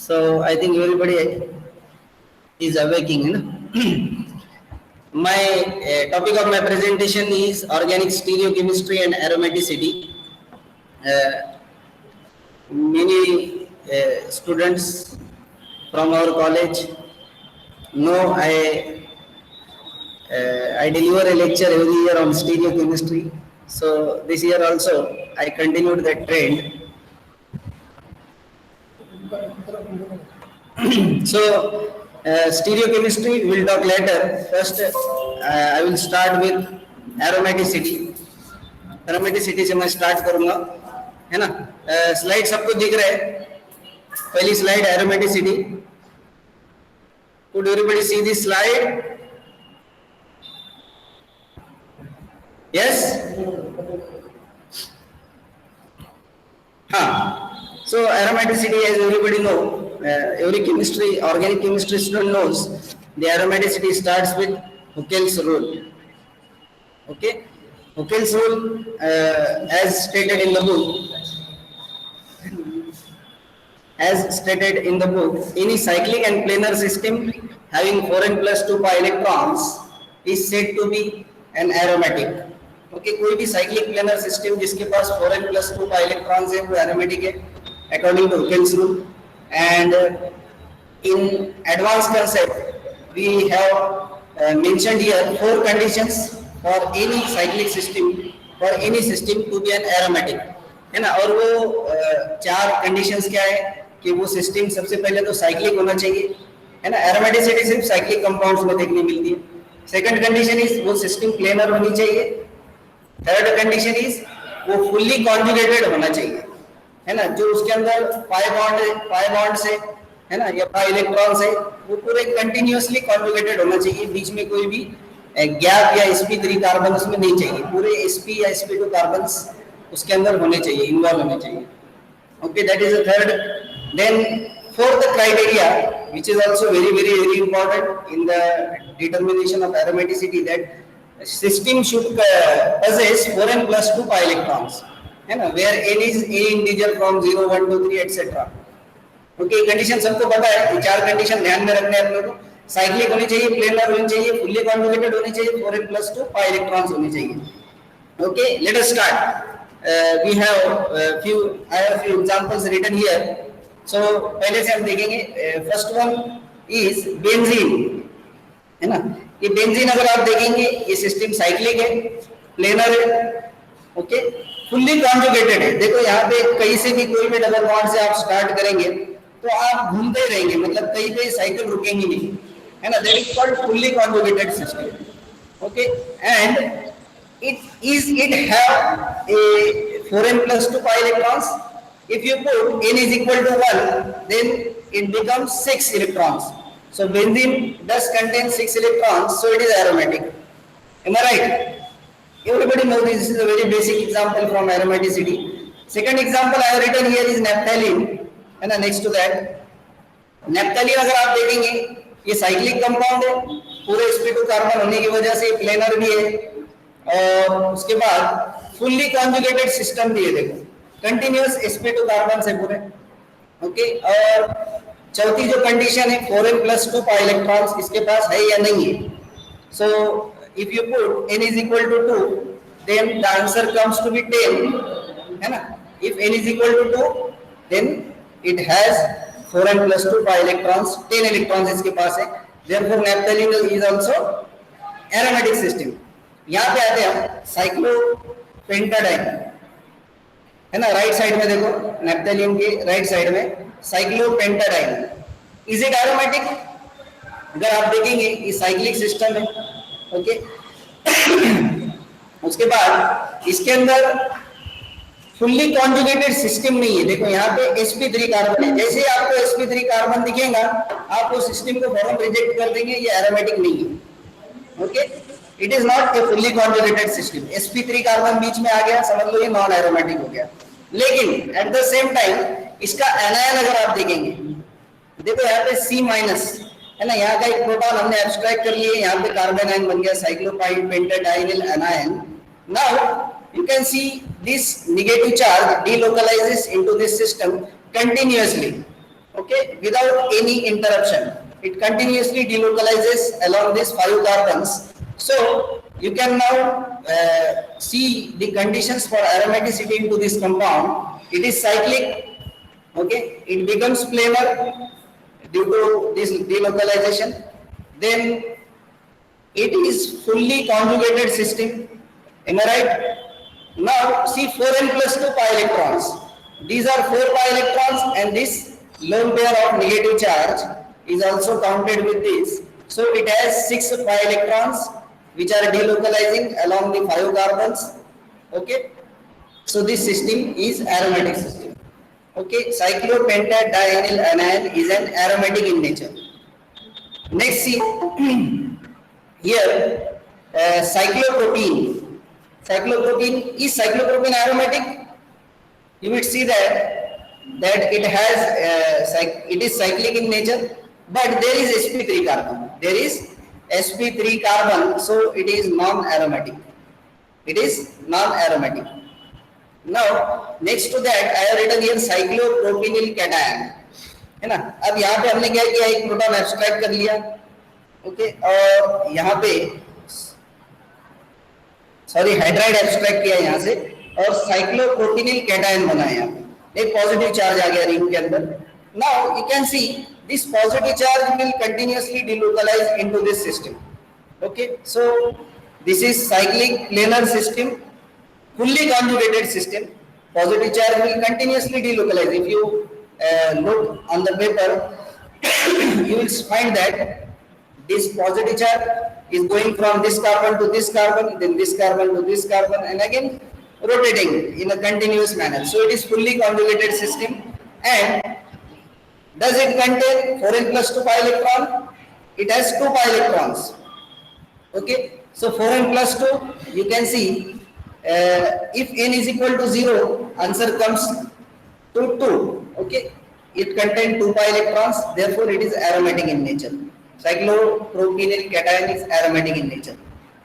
So I think everybody is awaking. You know? My topic of my presentation is organic stereochemistry and aromaticity. Many students from our college know I deliver a lecture every year on stereochemistry. So this year also I continued that trend. So stereochemistry we'll talk later. First I will start with aromaticity. Aromaticity से मैं start करूंगा, है ना। Slide सबको दिख रहा है? पहली slide aromaticity. Could everybody see this slide? Yes? हाँ. So aromaticity, as everybody know, every chemistry, organic chemistry student knows, the aromaticity starts with Huckel's rule. Okay? Huckel's rule, as stated in the book, any cyclic and planar system having 4n plus 2 pi electrons is said to be an aromatic. Okay, कोई भी cyclic planar system जिसके पास 4n plus 2 pi electrons है वो aromatic है, according to Huckel's rule. And in advanced concept we have mentioned here 4 conditions for any cyclic system, for any system to be an aromatic, है ना. और वो 4 conditions क्या है कि वो सिस्टम सबसे पहले तो साइक्लिक होना चाहिए, है ना. एरोमेटिसिटी सिर्फ साइक्लिक कंपाउंड्स में देखने मिलती है. सेकंड कंडीशन इज वो सिस्टम प्लेनर होनी चाहिए. थर्ड कंडीशन इज वो फुल्ली कॉन्जुगेटेड होना चाहिए, है ना. जो उसके अंदर पाई बॉन्ड से, है ना, या पाई इलेक्ट्रॉन्स है वो पूरे कंटिन्यूअसली कॉन्जुगेटेड होना चाहिए. बीच में कोई भी गैप या sp3 कार्बन उसमें नहीं चाहिए. पूरे sp या sp2 कार्बन्स उसके अंदर होने चाहिए, इन्वॉल्व होने चाहिए. Okay, that is the third. Then fourth criteria, which is also very important in the determination of aromaticity, that system should possess 4n plus 2 pi electrons, है ना, where n is a integer from 0, 1, 2, 3 etc. Okay, condition सबको पता है. ये 4 condition ध्यान में रखने हैं अपने को. साइक्लिक होनी चाहिए, प्लेनर होनी चाहिए, फुल्ली कॉन्जुगेटेड होनी चाहिए, 4n plus 2 pi electrons होनी चाहिए. Okay, let us start. We have I have few examples written here. So पहले से हम देखेंगे. First one is बेंजीन, है ना. ये बेंजीन अगर आप देखेंगे ये सिस्टम साइक्लिक है, प्लेनर है, ओके, फुल्ली कॉन्जुगेटेड है. देखो यहाँ पे कहीं से भी कोई भी डबल बॉन्ड से आप स्टार्ट करेंगे तो आप घूमते रहेंगे, मतलब कहीं पे साइकिल रुकेंगी नहीं, है ना. That is called fully conjugated system. Okay, and it have a 4n plus 2 pi electrons. If you put n is equal to 1, then it becomes 6 electrons. So benzene does contain 6 electrons, so it is aromatic. Am I right? Everybody knows this is a very basic example from aromaticity. Second example I have written here is naphthalene, and next to that naphthalene अगर आप देखेंगे ये cyclic compound है, पूरे sp2 carbon होने की वजह से प्लेनर भी है, और उसके बाद फुल्ली कॉन्जुगेटेड सिस्टम भी है. देखो कंटिन्यूअस sp2 कार्बन से पूरे. ओके, और चौथी जो कंडीशन है 4n plus 2 pi इलेक्ट्रॉन्स इसके पास है या नहीं है. So if you put n is equal to 2, then the answer comes to be 10, है ना. if n is equal to 2, then it has 4n plus 2 pi electrons, 10 electrons इसके पास है. therefore naphthalene is also aromatic system. यहाँ पे आते हैं cyclopentadiene, है ना. राइट साइड में देखो नैप्थेलिन के राइट साइड में साइक्लोपेंटाडाइन. Is it aromatic? अगर आप देखेंगे ये साइक्लिक सिस्टम है. ओके, उसके बाद इसके अंदर फुल्ली कॉन्जुगेटेड सिस्टम नहीं है. देखो यहाँ पे sp3 कार्बन है. जैसे आपको sp3 कार्बन दिखेगा आप उस सिस्टम को फौरन रिजेक्ट कर देंगे, ये एरोमेटिक नहीं है. Okay, it is not a fully conjugated system. sp3 carbon बीच में आ गया, समझ लो ये नॉन एरोमेटिक हो गया. लेकिन एट द सेम टाइम इसका एनायन अगर आप देखेंगे, देखो यहाँ पे C माइनस है ना, यहाँ का एक प्रोटॉन हमने एब्स्ट्रैक्ट कर लिए, यहाँ पे कार्बन आयन बन गया, cyclopentadienyl anion. Now you can see this negative charge delocalizes into this system continuously. Okay, without any interruption. It continuously delocalizes along these 5 carbons. So you can now see the conditions for aromaticity into this compound. It is cyclic. Okay, it becomes planar due to this delocalization. Then it is fully conjugated system. Am I right? Now see 4n plus 2 pi electrons. These are 4 pi electrons, and this lone pair of negative charge is also counted with this. So it has 6 pi electrons which are delocalizing along the 5 carbons. Okay. So this system is aromatic system. Okay. Cyclopentadienyl anion is an aromatic in nature. Next, see here cyclopropene. Cyclopropene, is cyclopropene aromatic? You will see that it has it is cyclic in nature, but there is sp3 carbon. There is sp3 carbon, so it is non-aromatic. It is non-aromatic. Now next to that I have written here cyclopropenyl cation, है ना. अब यहाँ पे हमने क्या किया, एक proton abstract कर लिया. ओके, और यहाँ पे सॉरी हाइड्राइड एब्स्ट्रैक्ट किया यहाँ से, और साइक्लोप्रोपेनिल कैटायन बनाया. एक पॉजिटिव चार्ज आ गया रिंग के अंदर. Now you can see this positive charge will continuously delocalize into this system. Okay, so this is cyclic planar system, fully conjugated system. Positive charge will continuously delocalize. If you look on the paper, you will find that this positive charge is going from this carbon to this carbon, then this carbon to this carbon, and again rotating in a continuous manner. So it is fully conjugated system. And does it contain 4n plus 2 pi electron? It has 2 pi electrons. Okay, so 4n plus 2, you can see if n is equal to 0, answer comes to 2. Okay, it contains 2 pi electrons, therefore it is aromatic in nature. Cyclopropenyl cation is aromatic in nature.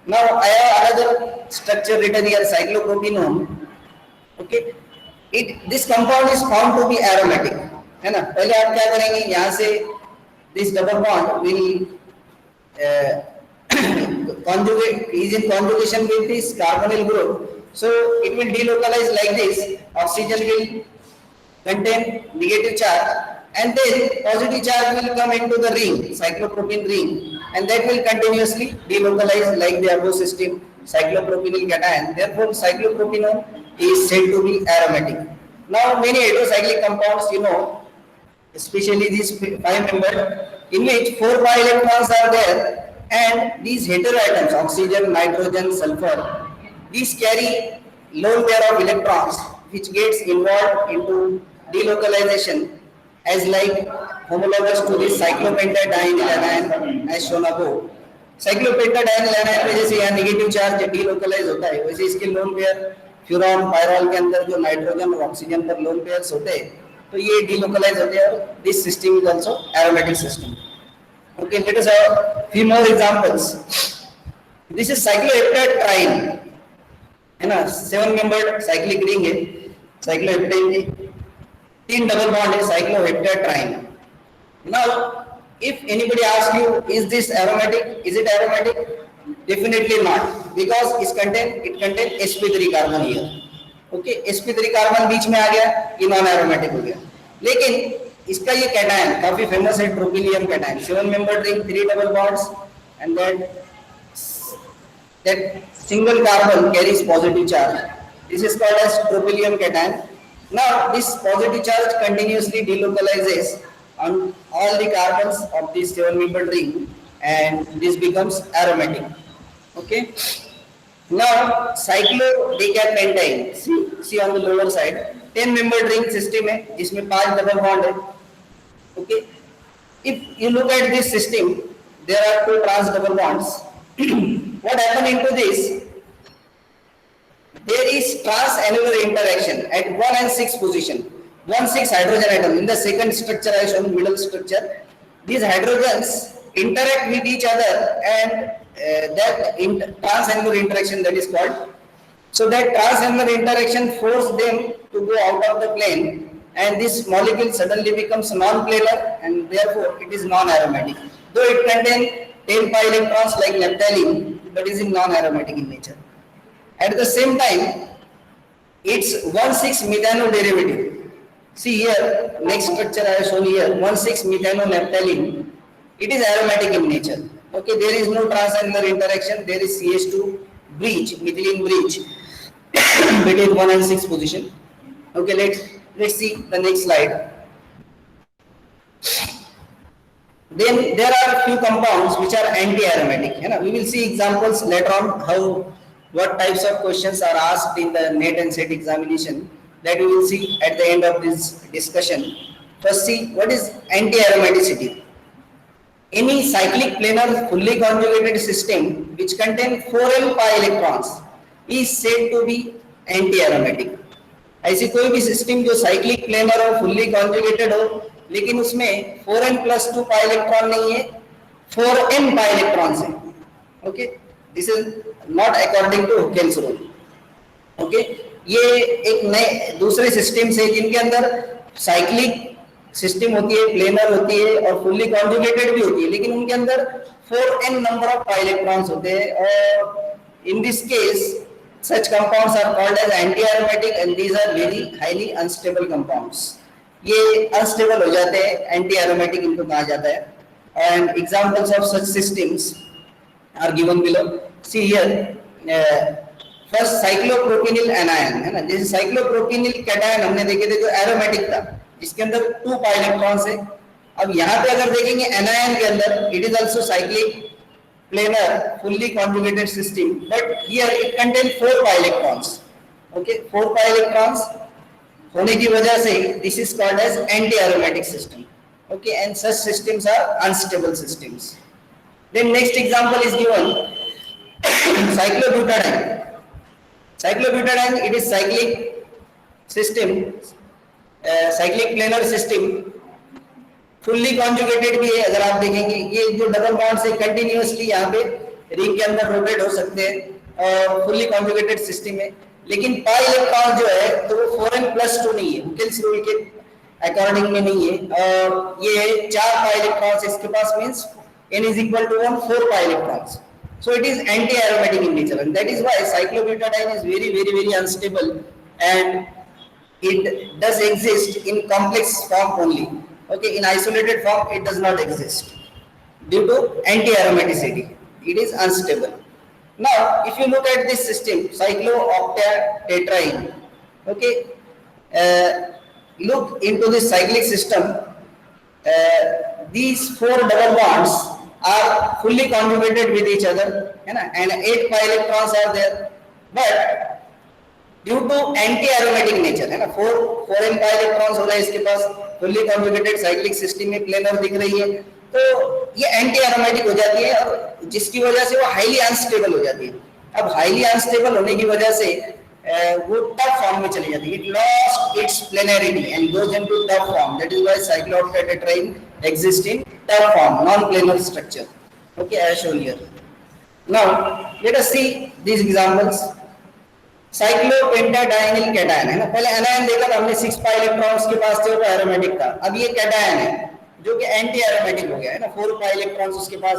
Now I have another structure written here, cyclopropenone. Okay, this compound is found to be aromatic, है ना. पहले आप क्या करेंगे, यहाँ से this double bond will conjugate, is in conjugation with this carbonyl group, so it will delocalize like this. Oxygen will contain negative charge, and then positive charge will come into the ring, cyclopropene ring, and that will continuously delocalize like the above system, cyclopropenyl cation. Therefore cyclopropenone is said to be aromatic. Now many heterocyclic compounds, you know, especially these 5 membered, in which 4 pi electrons are there, and these heteroatoms, oxygen, nitrogen, sulfur, these carry lone pair of electrons which gets involved into delocalization as like homologous to this cyclopentadienyl anion as shown above. cyclopentadienyl anion में जैसे यहाँ negative charge delocalize होता है, वैसे इसके lone pair furan pyrrole के अंदर जो नाइट्रोजन और ऑक्सीजन पर लोन पेयर्स होते हैं, तो ये delocalize होते हैं, और this system is also aromatic system. Okay, let us have few more examples. This is cycloheptadienyl, है ना, 7 membered cyclic ring है, cycloheptadienyl, 3 double bond है, cycloheptadienyl. Now, if anybody asks you, is this aromatic? Is it aromatic? Definitely not, because it contains sp3 carbon here. Okay, sp3 carbon बीच में आ गया, ये non aromatic हो गया. लेकिन इसका ये कैटायन काफी फेमस है, ट्रोपिलियम cation, 7 membered ring, 3 double bonds, and that single carbon carries positive charge. This is called as tropilium cation. Now this positive charge continuously delocalizes on all the carbons of this 7 membered ring, and this becomes aromatic. Okay. Now cyclodecapentane, see on the lower side, 10 membered ring system है, जिसमें 5 double bond है. Okay. If you look at this system, there are 2 trans double bonds. What happened into this? There is transannular interaction at 1 and 6 position. 1, 6 hydrogen atom in the second structure I shown, middle structure. These hydrogens interact with each other, and that transannular interaction, that is called. So that transannular interaction forces them to go out of the plane, and this molecule suddenly becomes non-planar and therefore it is non-aromatic. Though it contains 10 pi electrons like naphthalene, but is non-aromatic in nature. At the same time, its 1,6-methano derivative. See here, next structure I have shown here, 1,6-methano naphthalene. It is aromatic in nature. Okay, there is no transaminal interaction. There is CH2 breach, methylene breach between 1 and 6 position. Okay, let's see the next slide. Then there are few compounds which are anti-aromatic. You know, we will see examples later on how what types of questions are asked in the NET and SET examination. That we will see at the end of this discussion. First, see what is anti-aromaticity. Any cyclic planar fully conjugated system which contains 4n pi electrons is said to be anti-aromatic. ऐसी कोई भी system जो cyclic planar हो, fully conjugated हो, लेकिन उसमें 4n+2 pi electron नहीं है, 4n पाई इलेक्ट्रॉन्स है. Okay, this is not according to Huckel's rule. Okay, ये एक नए दूसरे सिस्टम से जिनके अंदर साइक्लिक सिस्टम होती है, प्लेनर होती है और फुल्ली कॉन्जुगेटेड भी होती है, लेकिन उनके अंदर 4n number of pi electrons होते हैं. और in this case such compounds are called as anti-aromatic and these are very highly unstable compounds. ये unstable हो जाते हैं, anti-aromatic इनको कहा जाता है. And examples of such systems are given below. See here, first cyclopropenyl anion है ना, जैसे cyclopropenyl cation हमने देखे थे जो aromatic था, इसके अंदर 2 pi electrons है. अब यहाँ पे अगर देखेंगे anion के अंदर it is also cyclic planar fully conjugated system, but here it contains 4 pi electrons. Okay, 4 pi electrons होने की वजह से this is called as anti-aromatic system. Okay, and such systems are unstable systems. Then next example is given cyclobutadiene. Cyclobutadiene, it is cyclic system, cyclic planar system. Fully conjugated भी है. अगर आप देखेंगे ये जो डबल बॉन्ड से continuously यहाँ पे रिंग के अंदर रोटेट हो सकते हैं और फुल्ली कॉन्जुगेटेड सिस्टम है, लेकिन पाई इलेक्ट्रॉन जो है तो वो 4n+2 नहीं है, हुकेल्स रूल के अकॉर्डिंग में नहीं है. और ये 4 पाई इलेक्ट्रॉन्स इसके पास means n is equal to 1 4 pi electrons. So it is anti-aromatic in nature, and that is why cyclobutadiene is very unstable and it does exist in complex form only. Okay, in isolated form it does not exist due to anti-aromaticity. It is unstable. Now, if you look at this system, cyclooctatetraene. Okay, look into this cyclic system. These 4 double bonds are fully conjugated with each other, and 8 pi electrons are there. But due to anti aromatic nature है ना, 4n pi electrons हो रहे हैं इसके पास, fully conjugated cyclic system में planar दिख रही है, तो ये एंटी एरोमेटिक हो जाती है और जिसकी वजह से वो हाईली अनस्टेबल हो जाती है. अब हाईली अनस्टेबल होने की वजह से वो टफ फॉर्म में चली जाती है. It lost its planarity and goes into tough form. That is why cyclooctatetraene exists in tough form, non planar structure. Okay, I show here. Now let us see these examples. Cyclopentadienyl cation है ना, पहले anion देखा था हमने 6 pi electrons के पास थे वो aromatic था. अब ये कैटायन है जो कि एंटी एरोमेटिक हो गया है ना, 4 पाई इलेक्ट्रॉन्स उसके पास